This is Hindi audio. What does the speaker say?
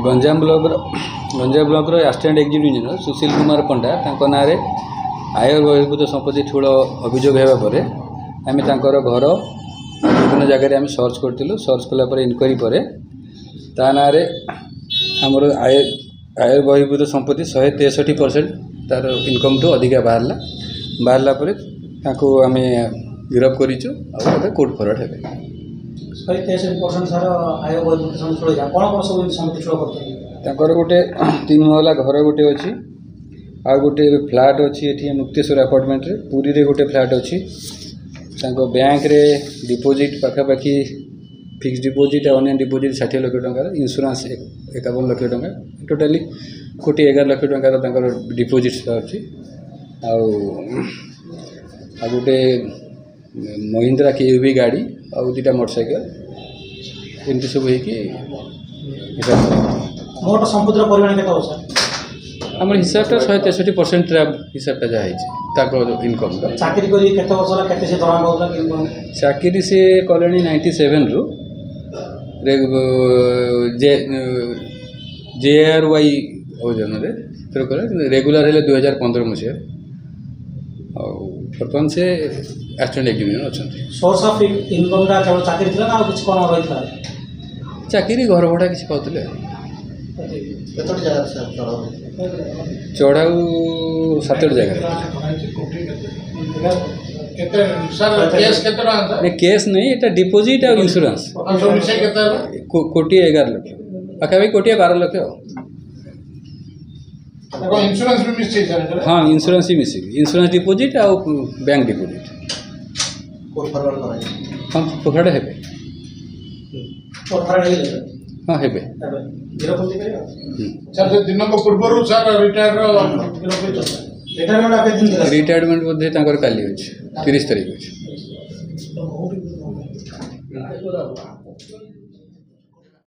Ganjam block assistant executive engineer Sushil Kumar Panda ना आय बहिर्भूत संपत्ति ठूल अभियोग होगापर आम तर घर विभिन्न जगह आम सर्च करूँ सर्च कलापर इनक्वारी पर ता ना आमर आय बहिर्भूत संपत्ति 163% तार इनकम टू अधिका बाहरला आम गिरफ करूँ कोर्ट फरवर्ड है 163% सार आय बहिर्भूत संपत्ति कौन सब संपत्ति ठूल कर गोटे 3 महला घर गोटे अच्छी आ गोटे फ्लाट अच्छी ये मुक्तेश्वर अपार्टमेंट रे पुरी रे गोटे फ्लाट अच्छी बैंक रे डिपोजिट पाखापाखि fix deposit online deposit 60 lakh टंका इंश्योरेंस 51 लाख टंका टोटाली 1.11 लाख टंका डिपोजिट अच्छी आ गोटे महिंद्रा के यूवी गाड़ी आ 2टा मोटरसाइकेल एमती सब मोट संपत्तिर परिमाण केते हो सर आम हिसाबटा 163% हिसाबटा जहाँ इनकम चाकरी करी केते वर्ष ला केते से दरमाहा होला चाकरी से कलेनी 97 रु JRY ओजन रे फिर कले रेगुलर हेले 2015 मसिया बर्तमान से असिस्टेंट एग्जीक्यूटिव अच्छा सोर्स ऑफ इनकम टा केवल चाकरी थिला ना कुछ कोन रहितला चाकरी घर भड़ा किसी पाउतले केतोटी जगह से चढ़ाऊ 7 जगह केस नहीं ये डिपोजिट और इंश्योरेंस कोटी 11 लाख पाखापाखि कोटी 12 लाख हाँ इंश्योरेंस ही मिस इंश्योरेंस डिपोजिट और बैंक डिपोजिट हाँ फरवर्ड है हाँ है रिटायरमेंट बोधे काली अच्छे 30 तारीख अच्छे।